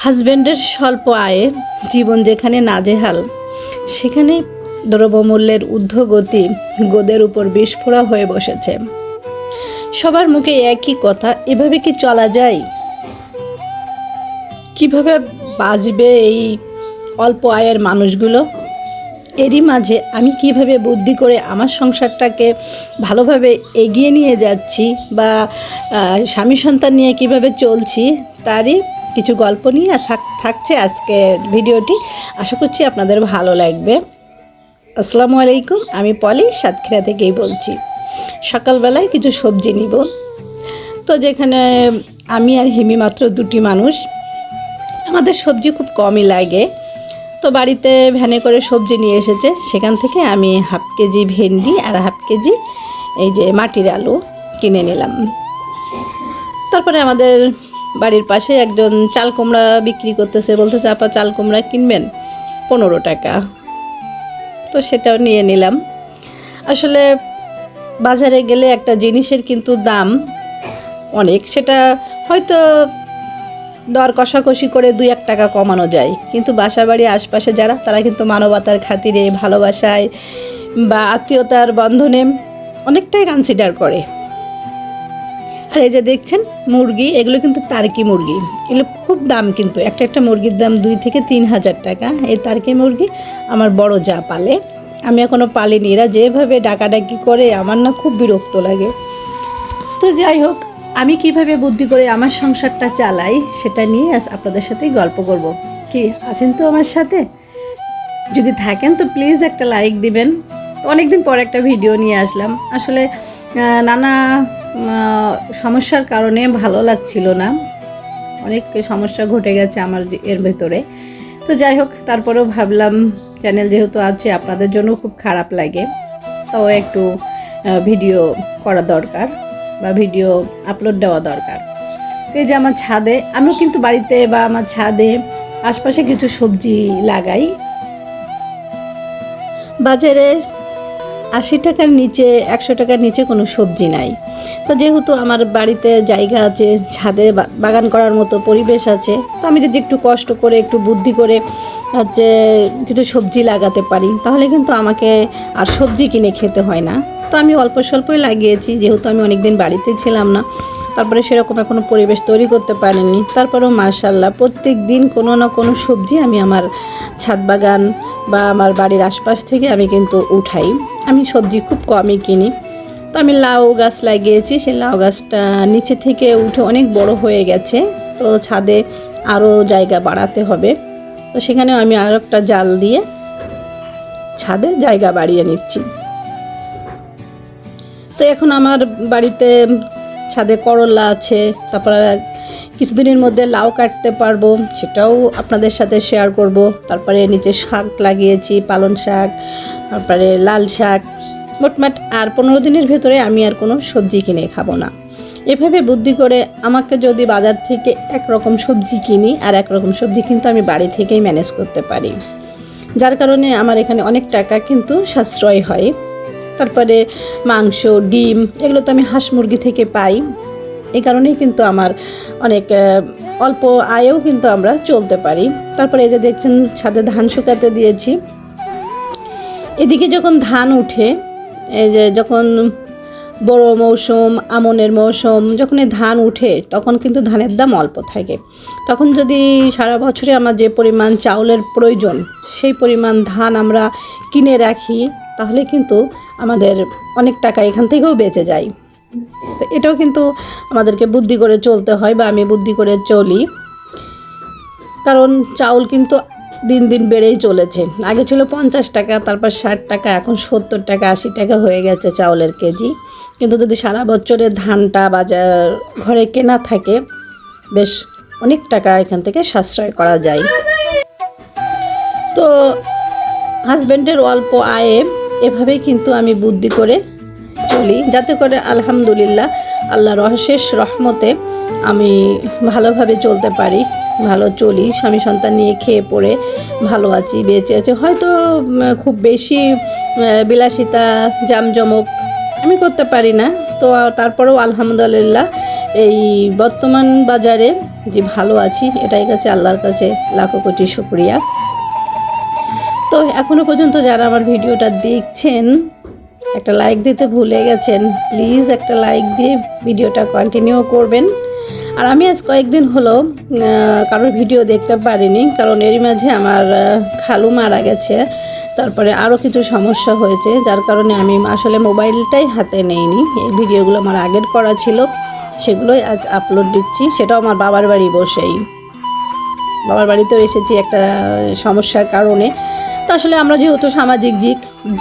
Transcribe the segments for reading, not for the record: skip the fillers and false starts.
হাজব্যান্ডের স্বল্প আয়ে জীবন যেখানে নাজেহাল, সেখানে দ্রব্যমূল্যের ঊর্ধ্বগতি গোদের উপর বিস্ফোরা হয়ে বসেছে। সবার মুখে একই কথা, এভাবে কি চলা যায়? কিভাবে বাঁচবে এই অল্প আয়ের মানুষগুলো? এরই মাঝে আমি কিভাবে বুদ্ধি করে আমার সংসারটাকে ভালোভাবে এগিয়ে নিয়ে যাচ্ছি বা স্বামী সন্তান নিয়ে কিভাবে চলছি, তারই কিছু গল্প নিয়ে থাকছে আজকের ভিডিওটি। আশা করছি আপনাদের ভালো লাগবে। আসসালামু আলাইকুম, আমি পলি সাতক্ষীরা থেকেই বলছি। সকালবেলায় কিছু সবজি নিব, তো যেখানে আমি আর হিমি মাত্র দুটি মানুষ, আমাদের সবজি খুব কমই লাগে। তো বাড়িতে ভ্যানে করে সবজি নিয়ে এসেছে, সেখান থেকে আমি হাফ কেজি ভেন্ডি আর হাফ কেজি এই যে মাটির আলু কিনে নিলাম। তারপরে আমাদের বাড়ির পাশে একজন চাল কুমড়া বিক্রি করতেছে, বলতেছে আপা চাল কুমড়া কিনবেন 15 টাকা, তো সেটাও নিয়ে নিলাম। আসলে বাজারে গেলে একটা জিনিসের কিন্তু দাম অনেক, সেটা হয়তো দর কষাকষি করে 2-1 টাকা কমানো যায়, কিন্তু বাসাবাড়ি আশপাশে যারা, তারা কিন্তু মানবতার খাতিরে, ভালোবাসায় বা আত্মীয়তার বন্ধনে অনেকটাই কনসিডার করে। আর এই যে দেখছেন মুরগি, এগুলো কিন্তু টার্কি মুরগি, এগুলো খুব দাম, কিন্তু একটা মুরগির দাম 2 থেকে 3 হাজার টাকা। এই টার্কি মুরগি আমার বড় যা পালে, আমি এখনও পালিনি। এরা যেভাবে ডাকাডাকি করে আমার না খুব বিরক্ত লাগে। তো যাই হোক, আমি কিভাবে বুদ্ধি করে আমার সংসারটা চালাই সেটা নিয়ে আজ আপনাদের সাথেই গল্প করব। কি আছেন তো আমার সাথে? যদি থাকেন তো প্লিজ একটা লাইক দিবেন। তো অনেকদিন পর একটা ভিডিও নিয়ে আসলাম। আসলে নানা সমস্যার কারণে ভালো লাগছিল না, অনেক সমস্যা ঘটে গেছে আমার এর ভেতরে। তো যাই হোক, তারপরেও ভাবলাম চ্যানেল যেহেতু আছে, আপনাদের জন্য খুব খারাপ লাগে, তো একটু ভিডিও করা দরকার বা ভিডিও আপলোড দেওয়া দরকার। তো এই যে আমার ছাদে, আমিও কিন্তু বাড়িতে বা আমার ছাদে আশপাশে কিছু সবজি লাগাই। বাজারে 80 টাকার নিচে, 100 টাকার নিচে কোনো সবজি নাই। তো যেহেতু আমার বাড়িতে জায়গা আছে, ছাদে বাগান করার মতো পরিবেশ আছে, তো আমি যদি একটু কষ্ট করে, একটু বুদ্ধি করে হচ্ছে কিছু সবজি লাগাতে পারি, তাহলে কিন্তু আমাকে আর সবজি কিনে খেতে হয় না। তো আমি অল্প স্বল্পই লাগিয়েছি, যেহেতু আমি অনেক দিন বাড়িতে ছিলাম না, তারপরে সেরকম এখনও পরিবেশ তৈরি করতে পারিনি। তারপরেও মাশাআল্লাহ প্রত্যেক দিন কোনো না কোনো সবজি আমি আমার ছাদ বাগান বা আমার বাড়ির আশপাশ থেকে আমি কিন্তু উঠাই। আমি সবজি খুব কমই কিনি। তো আমি লাউ গাছ লাগিয়েছি, সেই লাউ গাছটা নিচে থেকে উঠে অনেক বড় হয়ে গেছে, তো ছাদে আরও জায়গা বাড়াতে হবে। তো সেখানেও আমি আরও একটা জাল দিয়ে ছাদে জায়গা বাড়িয়ে নিচ্ছি। তো এখন আমার বাড়িতে ছাদে করলা আছে, তারপর কিছুদিনের মধ্যে লাউ কাটতে পারবো, সেটাও আপনাদের সাথে শেয়ার করব। তারপরে নিচে শাক লাগিয়েছি, পালং শাক, তারপরে লাল শাক, মোটমাট আর 15 দিনের ভেতরে আমি আর কোনো সবজি কিনে খাবো না। এভাবে বুদ্ধি করে আমাকে যদি বাজার থেকে একরকম সবজি কিনি আর একরকম সবজি কিন্তু আমি বাড়ি থেকেই ম্যানেজ করতে পারি, যার কারণে আমার এখানে অনেক টাকা কিন্তু সাশ্রয় হয়। তারপরে মাংস, ডিম, এগুলো তো আমি হাঁস মুরগি থেকে পাই, এই কারণেই কিন্তু আমার অনেক অল্প আয়েও কিন্তু আমরা চলতে পারি। তারপরে এই যে দেখছেন ছাদে ধান শুকাতে দিয়েছি। এদিকে যখন ধান উঠে, এই যে যখন বড় মৌসুম, আমনের মৌসুম, যখন এই ধান উঠে, তখন কিন্তু ধানের দাম অল্প থাকে। তখন যদি সারা বছরে আমার যে পরিমাণ চাউলের প্রয়োজন, সেই পরিমাণ ধান আমরা কিনে রাখি, তাহলে কিন্তু আমাদের অনেক টাকা এখান থেকেও বেঁচে যায়। তো এটাও কিন্তু আমাদেরকে বুদ্ধি করে চলতে হয়, বা আমি বুদ্ধি করে চলি, কারণ চাউল কিন্তু দিন দিন বেড়েই চলেছে। আগে ছিল 50 টাকা, তারপর 60 টাকা, এখন 70 টাকা 80 টাকা হয়ে গেছে চাউলের কেজি। কিন্তু যদি সারা বছরে ধানটা বাজার ঘরে কেনা থাকে, বেশ অনেক টাকা এখান থেকে সাশ্রয় করা যায়। তো হাজব্যান্ডের অল্প আয়ে এভাবেই কিন্তু আমি বুদ্ধি করে চলি, যাতে করে আলহামদুলিল্লাহ আল্লাহর অশেষ রহমতে আমি ভালোভাবে চলতে পারি, ভালো চলি, স্বামী সন্তান নিয়ে খেয়ে পড়ে ভালো আছি, বেঁচে আছি। হয়তো খুব বেশি বিলাসিতা জামজমক আমি করতে পারি না, তো তারপরেও আলহামদুলিল্লাহ এই বর্তমান বাজারে যে ভালো আছি, এটাই কাছে আল্লাহর কাছে লাখো কোটি শুকরিয়া। তো এখনও পর্যন্ত যারা আমার ভিডিওটা দেখছেন একটা লাইক দিতে ভুলে গেছেন, প্লিজ একটা লাইক দিয়ে ভিডিওটা কন্টিনিউ করবেন। আর আমি আজ কয়েকদিন হলো কারোর ভিডিও দেখতে পারিনি, কারণ এরই মাঝে আমার খালু মারা গেছে, তারপরে আরও কিছু সমস্যা হয়েছে, যার কারণে আমি আসলে মোবাইলটাই হাতে নেইনি। এই ভিডিওগুলো আমার আগের করা ছিল, সেগুলোই আজ আপলোড দিচ্ছি, সেটাও আমার বাবার বাড়ি বসেই। বাবার বাড়িতেও এসেছি একটা সমস্যার কারণে। তো আসলে আমরা যেহেতু সামাজিক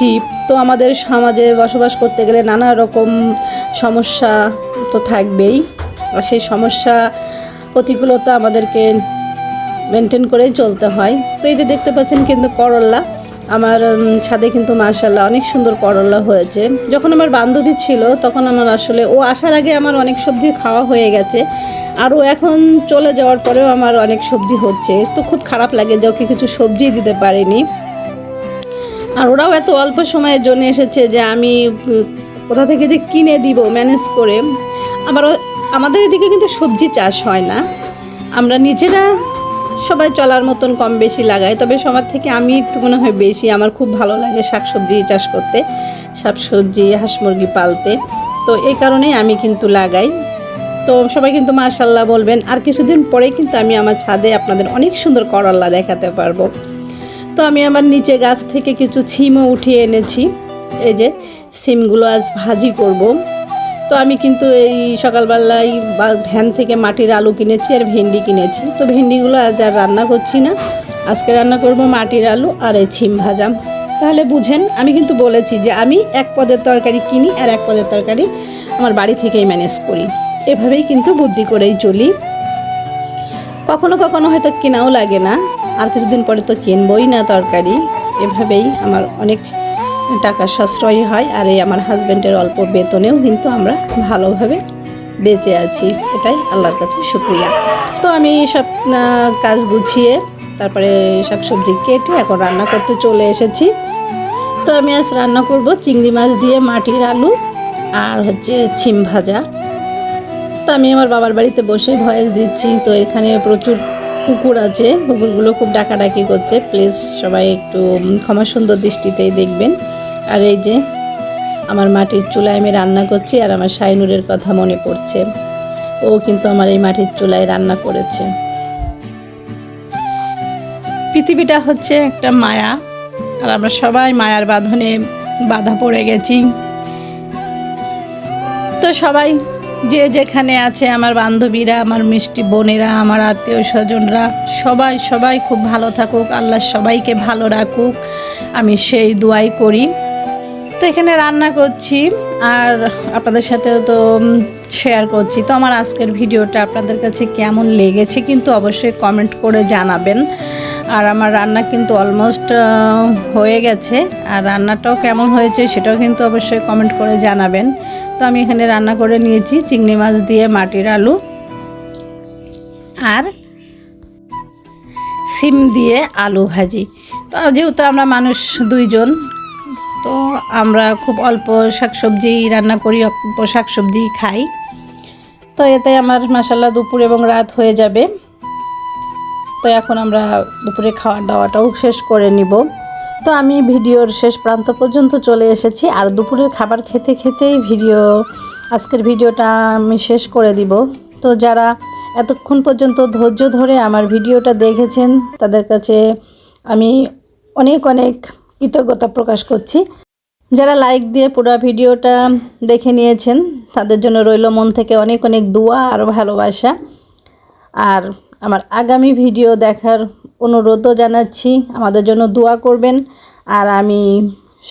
জীব, তো আমাদের সমাজে বসবাস করতে গেলে নানা রকম সমস্যা তো থাকবেই, আর সেই সমস্যা প্রতিকূলতা আমাদেরকে মেনটেন করেই চলতে হয়। তো এই যে দেখতে পাচ্ছেন কিন্তু করল্লা, আমার ছাদে কিন্তু মাশাআল্লাহ অনেক সুন্দর করল্লা হয়েছে। যখন আমার বান্ধবী ছিল তখন আমার আসলে ও আসার আগে আমার অনেক সবজি খাওয়া হয়ে গেছে, আর ও এখন চলে যাওয়ার পরেও আমার অনেক সবজি হচ্ছে। তো খুব খারাপ লাগে যে ওকে কিছু সবজি দিতে পারিনি। আর ওরাও এত অল্প সময়ের জন্য এসেছে যে আমি কোথা থেকে যে কিনে দিব ম্যানেজ করে। আবারও আমাদের এদিকে কিন্তু সবজি চাষ হয় না, আমরা নিজেরা সবাই চলার মতন কম বেশি লাগাই, তবে সবার থেকে আমি একটু মনে হয় বেশি, আমার খুব ভালো লাগে শাকসবজি চাষ করতে, শাকসবজি হাঁস মুরগি পালতে। তো এই কারণেই আমি কিন্তু লাগাই। তো সবাই কিন্তু মাশাআল্লাহ বলবেন। আর কিছুদিন পরেই কিন্তু আমি আমার ছাদে আপনাদের অনেক সুন্দর করল্লা দেখাতে পারবো। তো আমি আমার নিচে গাছ থেকে কিছু ছিমও উঠিয়ে এনেছি, এই যে সিমগুলো আজ ভাজি করব। তো আমি কিন্তু এই সকালবেলায় ভ্যান থেকে মাটির আলু কিনেছি আর ভেন্ডি কিনেছি। তো ভেন্ডিগুলো আজ আর রান্না করছি না, আজকে রান্না করব মাটির আলু আর এই ছিম ভাজা। তাহলে বুঝেন, আমি কিন্তু বলেছি যে আমি এক পদের তরকারি কিনি আর এক পদের তরকারি আমার বাড়ি থেকেই ম্যানেজ করি, এভাবেই কিন্তু বুদ্ধি করেই চলি। কখনো কখনো হয়তো কেনাও লাগে না, আর কিছুদিন পরে তো কিনবই না তরকারি। এভাবেই আমার অনেক টাকা সাশ্রয় হয়, আর এই আমার হাজব্যান্ডের অল্প বেতনেও কিন্তু আমরা ভালোভাবে বেঁচে আছি, এটাই আল্লাহর কাছে শুকরিয়া। তো আমি সব কাজ গুছিয়ে তারপরে শাকসবজি কেটে এখন রান্না করতে চলে এসেছি। তো আমি আজ রান্না করব চিংড়ি মাছ দিয়ে মাটির আলু আর হচ্ছে ছিম ভাজা। তো আমি আমার বাবার বাড়িতে বসে ভয়েস দিচ্ছি, তো এখানে প্রচুর কুকুর আছে, কুকুরগুলো খুব ডাকাডাকি করছে, প্লিজ সবাই একটু ক্ষমা সুন্দর দৃষ্টিতেই দেখবেন। আর এই যে আমার মাটির চুলায় আমি রান্না করছি, আর আমার শাইনুরের কথা মনে পড়ছে, ও কিন্তু আমার এই মাটির চুলায় রান্না করেছে। পৃথিবীটা হচ্ছে একটা মায়া, আর আমরা সবাই মায়ার বাঁধনে বাঁধা পড়ে গেছি। তো সবাই যে যেখানে আছে, আমার বান্ধবীরা, আমার মিষ্টি বোনেরা, আমার আত্মীয় স্বজনরা, সবাই খুব ভালো থাকুক, আল্লাহ সবাইকে ভালো রাখুক, আমি সেই দোয়াই করি। তো এখানে রান্না করছি আর আপনাদের সাথে তো শেয়ার করছি। তো আমার আজকের ভিডিওটা আপনাদের কাছে কেমন লেগেছে কিন্তু অবশ্যই কমেন্ট করে জানাবেন। আর আমার রান্না কিন্তু অলমোস্ট হয়ে গেছে, আর রান্নাটাও কেমন হয়েছে সেটাও কিন্তু অবশ্যই কমেন্ট করে জানাবেন। তো আমি এখানে রান্না করে নিয়েছি চিংড়ি মাছ দিয়ে মাটির আলু আর সিম দিয়ে আলু ভাজি। তো যেহেতু আমরা মানুষ দুইজন, তো আমরা খুব অল্প শাকসবজি রান্না করি, অল্প শাকসবজি খাই। তো এতে আমার মাশাআল্লাহ দুপুর এবং রাত হয়ে যাবে। তো এখন আমরা দুপুরে খাওয়া দাওয়াটাও শেষ করে নিব। তো আমি ভিডিওর শেষ প্রান্ত পর্যন্ত চলে এসেছি, আর দুপুরের খাবার খেতে খেতেই আজকের ভিডিওটা আমি শেষ করে দিব। তো যারা এতক্ষণ পর্যন্ত ধৈর্য ধরে আমার ভিডিওটা দেখেছেন তাদের কাছে আমি অনেক কৃতজ্ঞতা প্রকাশ করছি। যারা লাইক দিয়ে পুরো ভিডিওটা দেখে নিয়েছেন তাদের জন্য রইল মন থেকে অনেক দোয়া আর ভালোবাসা। আর আমার আগামী ভিডিও দেখার অনুরোধও জানাচ্ছি, আমাদের জন্য দোয়া করবেন। আর আমি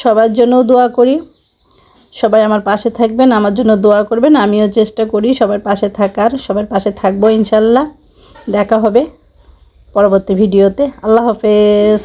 সবার জন্যও দোয়া করি, সবাই আমার পাশে থাকবেন, আমার জন্য দোয়া করবেন। আমিও চেষ্টা করি সবার পাশে থাকার, সবার পাশে থাকবো ইনশাল্লাহ। দেখা হবে পরবর্তী ভিডিওতে। আল্লাহ হাফেজ।